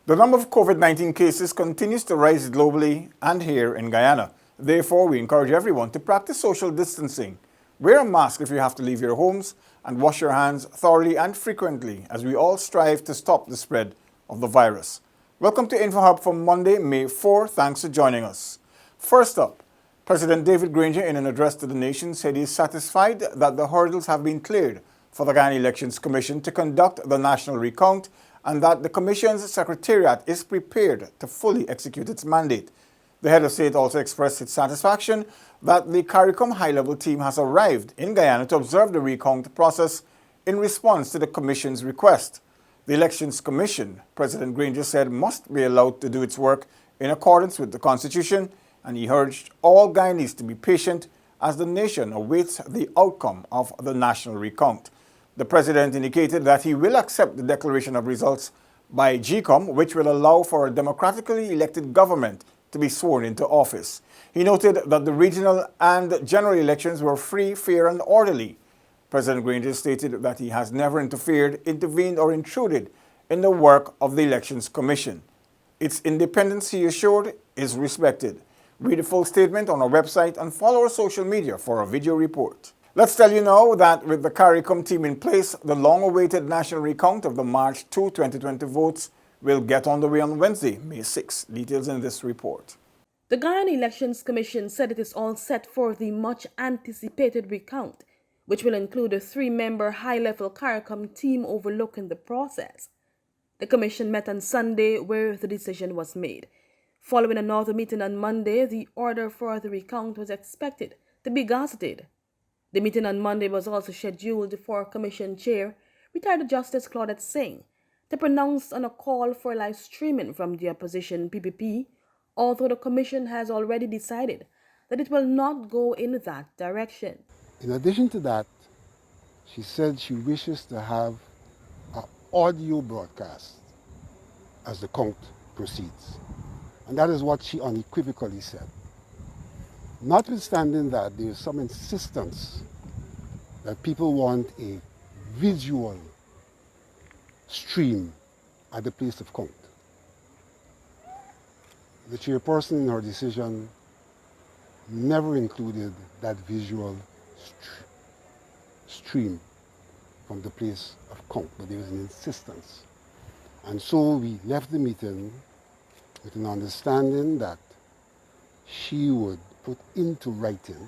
The number of COVID-19 cases continues to rise globally and here in Guyana. Therefore, we encourage everyone to practice social distancing. Wear a mask if you have to leave your homes and wash your hands thoroughly and frequently as we all strive to stop the spread of the virus. Welcome to InfoHub for Monday, May 4. Thanks for joining us. First up, President David Granger, in an address to the nation, said he is satisfied that the hurdles have been cleared for the Guyana Elections Commission to conduct the national recount and that the Commission's Secretariat is prepared to fully execute its mandate. The head of state also expressed its satisfaction that the CARICOM high-level team has arrived in Guyana to observe the recount process in response to the Commission's request. The Elections Commission, President Granger said, must be allowed to do its work in accordance with the Constitution, and he urged all Guyanese to be patient as the nation awaits the outcome of the national recount. The President indicated that he will accept the declaration of results by GCOM, which will allow for a democratically elected government to be sworn into office. He noted that the regional and general elections were free, fair, and orderly. President Granger stated that he has never intervened, or intruded in the work of the Elections Commission. Its independence, he assured, is respected. Read the full statement on our website and follow our social media for a video report. Let's tell you now that with the CARICOM team in place, the long-awaited national recount of the March 2, 2020 votes will get underway on Wednesday, May 6. Details in this report. The Guyana Elections Commission said it is all set for the much-anticipated recount, which will include a 3-member high-level CARICOM team overlooking the process. The Commission met on Sunday where the decision was made. Following another meeting on Monday, the order for the recount was expected to be gazetted. The meeting on Monday was also scheduled for Commission Chair, retired Justice Claudette Singh, to pronounce on a call for live streaming from the opposition PPP, although the Commission has already decided that it will not go in that direction. In addition to that, she said she wishes to have an audio broadcast as the count proceeds. And that is what she unequivocally said. Notwithstanding that, there is some insistence that people want a visual stream at the place of count. The chairperson in her decision never included that visual stream from the place of count, but there was an insistence. And so we left the meeting with an understanding that she would put into writing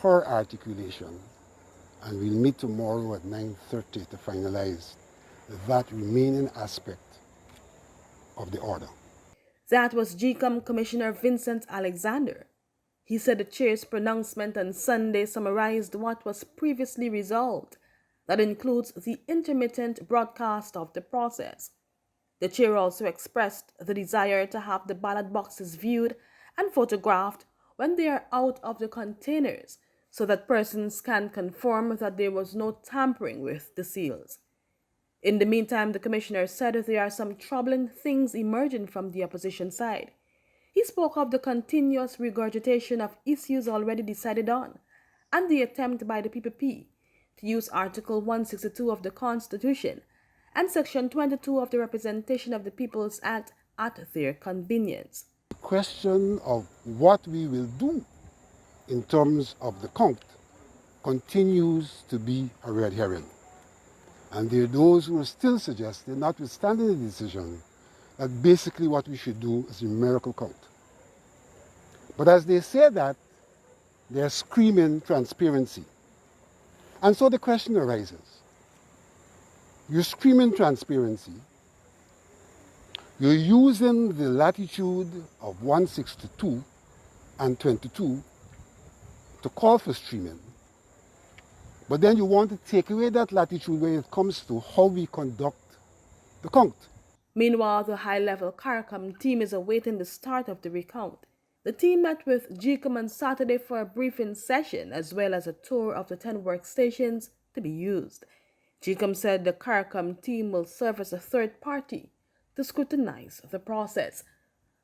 her articulation, and we'll meet tomorrow at 9:30 to finalize that remaining aspect of the order. That was GCOM Commissioner Vincent Alexander. He said the chair's pronouncement on Sunday summarized what was previously resolved. That includes the intermittent broadcast of the process. The chair also expressed the desire to have the ballot boxes viewed and photographed when they are out of the containers so that persons can confirm that there was no tampering with the seals. In the meantime, the commissioner said there are some troubling things emerging from the opposition side. He spoke of the continuous regurgitation of issues already decided on and the attempt by the PPP to use Article 162 of the Constitution and Section 22 of the Representation of the People's Act at their convenience. The question of what we will do in terms of the count continues to be a red herring. And there are those who are still suggesting, notwithstanding the decision, that basically what we should do is a numerical count. But as they say that, they're screaming transparency. And so the question arises. You're screaming transparency. You're using the latitude of 162 and 22 to call for streaming. But then you want to take away that latitude when it comes to how we conduct the count. Meanwhile, the high-level CARICOM team is awaiting the start of the recount. The team met with GCOM on Saturday for a briefing session as well as a tour of the 10 workstations to be used. GCOM said the CARICOM team will serve as a third party to scrutinize the process.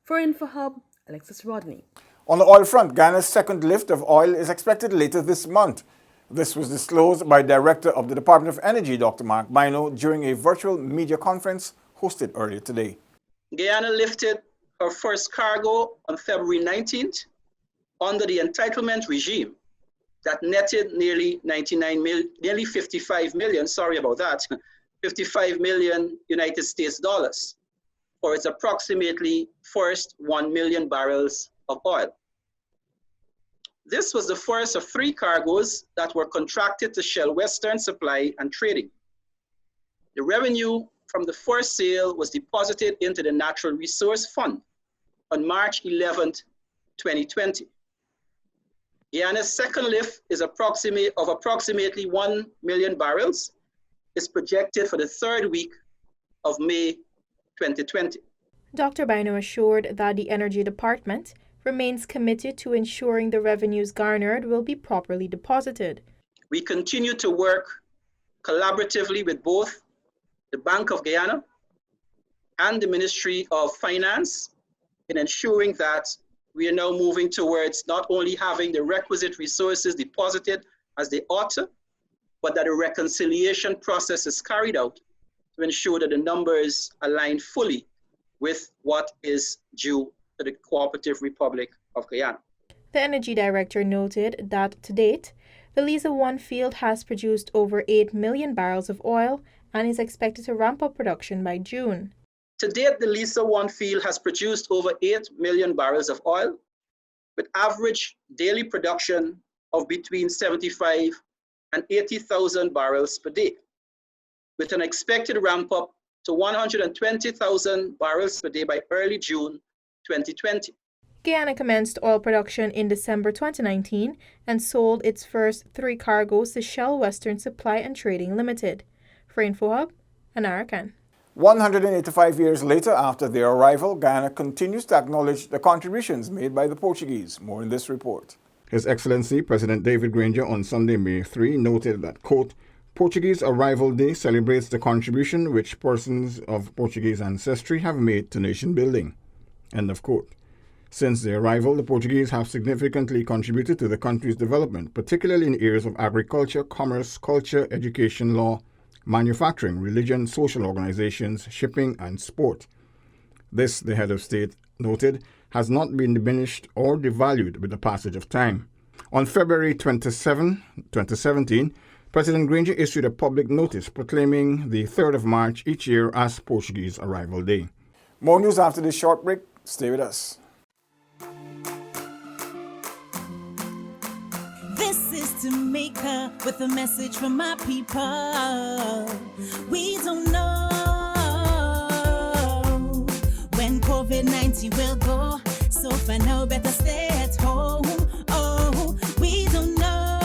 For InfoHub, Alexis Rodney. On the oil front, Guyana's second lift of oil is expected later this month. This was disclosed by Director of the Department of Energy, Dr. Mark Bino, during a virtual media conference hosted earlier today. Guyana lifted her first cargo on February 19th under the entitlement regime that netted nearly 55 million, sorry about that, 55 million United States dollars for its approximately first 1 million barrels of oil. This was the first of 3 cargoes that were contracted to Shell Western Supply and Trading. The revenue from the first sale was deposited into the Natural Resource Fund on March 11th, 2020. Guyana's second lift is approximately 1 million barrels is projected for the 3rd week of May 2020. Dr. Bino assured that the Energy Department remains committed to ensuring the revenues garnered will be properly deposited. We continue to work collaboratively with both the Bank of Guyana and the Ministry of Finance in ensuring that we are now moving towards not only having the requisite resources deposited as they ought to, but that a reconciliation process is carried out to ensure that the numbers align fully with what is due to the Cooperative Republic of Guyana. The Energy Director noted that to date, the Liza 1 field has produced over 8 million barrels of oil and is expected to ramp up production by June. To date, the Liza 1 field has produced over 8 million barrels of oil, with average daily production of between 75 and 80,000 barrels per day, with an expected ramp up to 120,000 barrels per day by early June 2020. Guyana commenced oil production in December 2019 and sold its first 3 cargoes to Shell Western Supply and Trading Limited. For InfoHub, Anara Khan. 185 years later after their arrival, Guyana continues to acknowledge the contributions made by the Portuguese. More in this report. His Excellency President David Granger on Sunday, May 3, noted that, quote, Portuguese Arrival Day celebrates the contribution which persons of Portuguese ancestry have made to nation building. End of quote. Since their arrival, the Portuguese have significantly contributed to the country's development, particularly in areas of agriculture, commerce, culture, education, law, manufacturing, religion, social organizations, shipping, and sport. This, the head of state noted, has not been diminished or devalued with the passage of time. On February 27, 2017, President Granger issued a public notice proclaiming the 3rd of March each year as Portuguese Arrival Day. More news after this short break. Stay with us. This is Jamaica with a message from my people. We don't know when COVID-19 will go, so for now better stay at home. Oh, we don't know,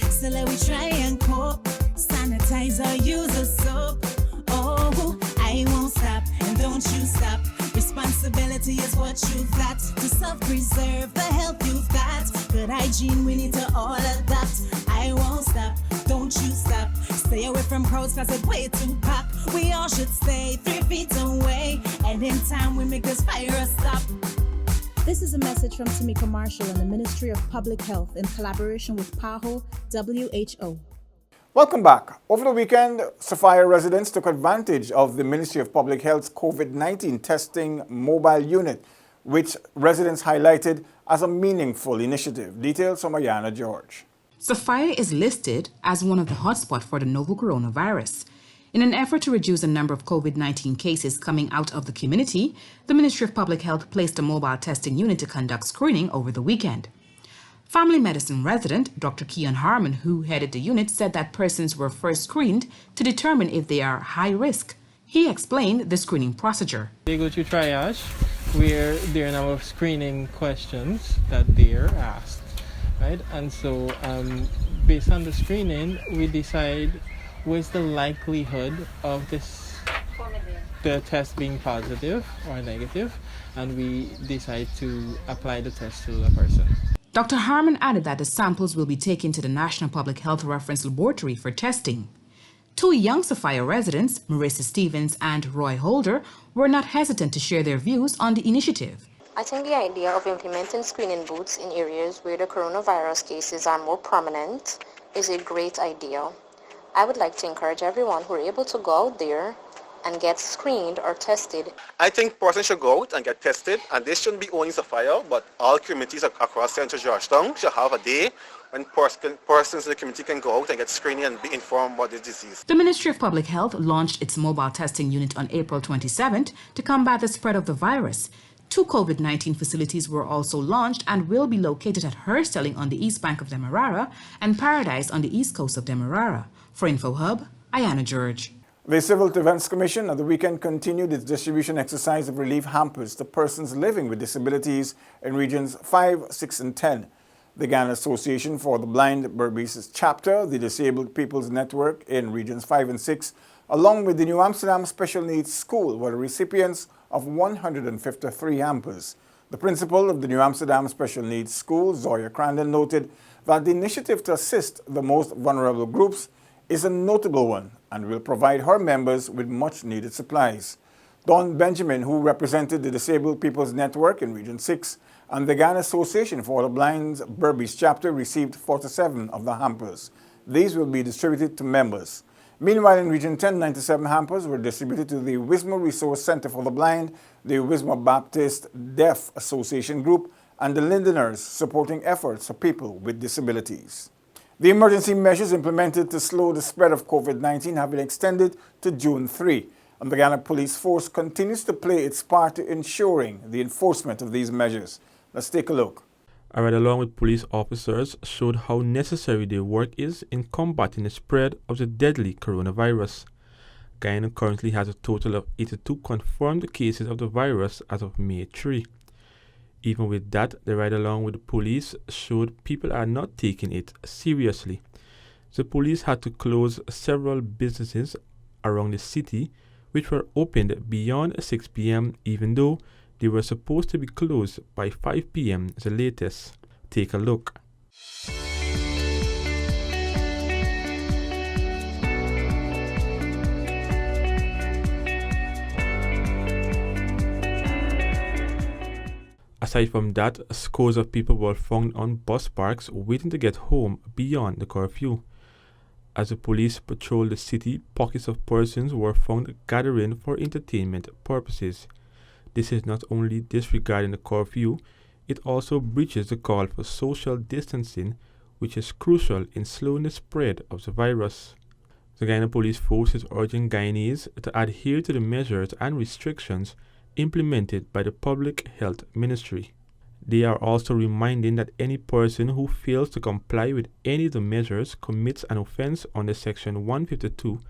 so let we try and cope. Sanitizer, use a soap. Oh, I won't stop, and don't you stop. Responsibility is what you've got to self-preserve the health you've got. Good hygiene, we need to all adapt. I won't stop, don't you stop. Stay away from crowds cause it's way too packed. We all should stay 3 feet away, and in time we make this fire stop. This is a message from Tamika Marshall and the Ministry of Public Health in collaboration with PAHO WHO. Welcome back. Over the weekend, Sophia residents took advantage of the Ministry of Public Health's COVID-19 testing mobile unit, which residents highlighted as a meaningful initiative. Details from Ayana George. Sophia is listed as one of the hotspots for the novel coronavirus. In an effort to reduce the number of COVID-19 cases coming out of the community, the Ministry of Public Health placed a mobile testing unit to conduct screening over the weekend. Family medicine resident Dr. Keon Harmon, who headed the unit, said that persons were first screened to determine if they are high risk. He explained the screening procedure. They go to triage, where there are now screening questions that they are asked, right? And so based on the screening, we decide what's the likelihood of the test being positive or negative, and we decide to apply the test to the person. Dr. Harmon added that the samples will be taken to the National Public Health Reference Laboratory for testing. 2 young Sophia residents, Marissa Stevens and Roy Holder, were not hesitant to share their views on the initiative. I think the idea of implementing screening booths in areas where the coronavirus cases are more prominent is a great idea. I would like to encourage everyone who are able to go out there and get screened or tested. I think persons should go out and get tested, and this shouldn't be only Sophia, but all communities across Central Georgetown should have a day when persons in the community can go out and get screening and be informed about the disease. The Ministry of Public Health launched its mobile testing unit on April 27th to combat the spread of the virus. 2 COVID-19 facilities were also launched and will be located at Hurstelling on the east bank of Demerara and Paradise on the east coast of Demerara. For InfoHub, Ayana George. The Civil Defense Commission at the weekend continued its distribution exercise of relief hampers to persons living with disabilities in regions 5, 6, and 10. The Guyana Association for the Blind Berbice's chapter, the Disabled People's Network in regions 5 and 6, along with the New Amsterdam Special Needs School, were the recipients of 153 hampers. The principal of the New Amsterdam Special Needs School, Zoya Crandon, noted that the initiative to assist the most vulnerable groups is a notable one and will provide her members with much-needed supplies. Don Benjamin, who represented the Disabled People's Network in Region 6 and the Guyana Association for the Blind Berbice chapter, received 47 of the hampers. These will be distributed to members. Meanwhile, in Region 10, 97 hampers were distributed to the Wisma Resource Center for the Blind, the Wisma Baptist Deaf Association Group, and the Lindeners, supporting efforts for people with disabilities. The emergency measures implemented to slow the spread of COVID-19 have been extended to June 3, and the Guyana Police Force continues to play its part to ensuring the enforcement of these measures. Let's take a look. I read along with police officers showed how necessary their work is in combating the spread of the deadly coronavirus. Guyana currently has a total of 82 confirmed cases of the virus as of May 3. Even with that, the ride along with the police showed people are not taking it seriously. The police had to close several businesses around the city which were opened beyond 6 p.m. even though they were supposed to be closed by 5 p.m. the latest. Take a look. Aside from that, scores of people were found on bus parks waiting to get home beyond the curfew. As the police patrolled the city, pockets of persons were found gathering for entertainment purposes. This is not only disregarding the curfew, it also breaches the call for social distancing, which is crucial in slowing the spread of the virus. The Guyana Police Force is urging Guyanese to adhere to the measures and restrictions implemented by the Public Health Ministry. They are also reminding that any person who fails to comply with any of the measures commits an offense under Section 152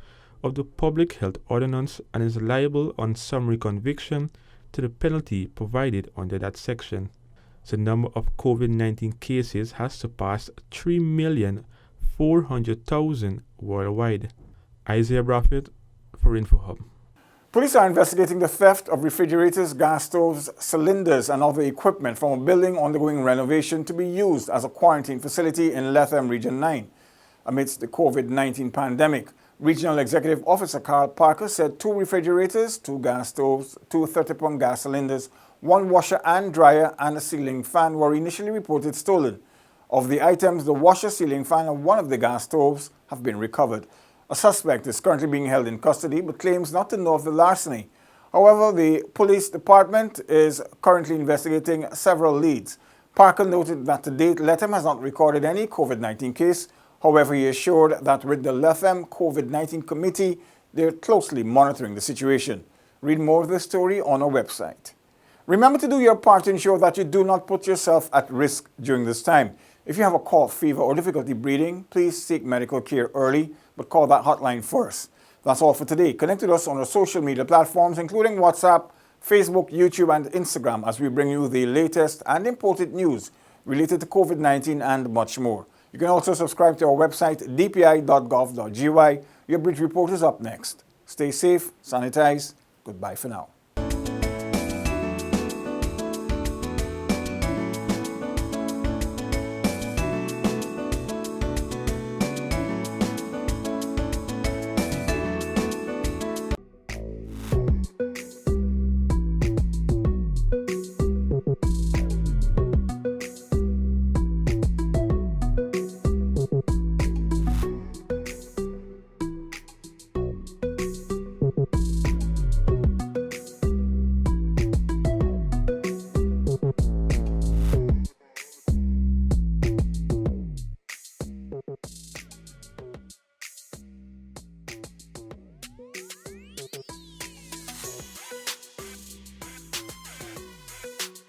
of the Public Health Ordinance and is liable on summary conviction to the penalty provided under that section. The number of COVID-19 cases has surpassed 3,400,000 worldwide. Isaiah Braffett for InfoHub. Police are investigating the theft of refrigerators, gas stoves, cylinders, and other equipment from a building undergoing renovation to be used as a quarantine facility in Lethem Region 9. Amidst the COVID-19 pandemic, Regional Executive Officer Carl Parker said 2 refrigerators, 2 gas stoves, 2 30-pound gas cylinders, 1 washer and dryer, and a ceiling fan were initially reported stolen. Of the items, the washer, ceiling fan, and 1 of the gas stoves have been recovered. A suspect is currently being held in custody but claims not to know of the larceny. However, the police department is currently investigating several leads. Parker noted that to date, Lethem has not recorded any COVID-19 case. However, he assured that with the Lethem COVID-19 committee, they are closely monitoring the situation. Read more of this story on our website. Remember to do your part to ensure that you do not put yourself at risk during this time. If you have a cough, fever, or difficulty breathing, please seek medical care early, but call that hotline first. That's all for today. Connect with us on our social media platforms, including WhatsApp, Facebook, YouTube, and Instagram, as we bring you the latest and important news related to COVID-19 and much more. You can also subscribe to our website, dpi.gov.gy. Your Bridge Report is up next. Stay safe, sanitize. Goodbye for now.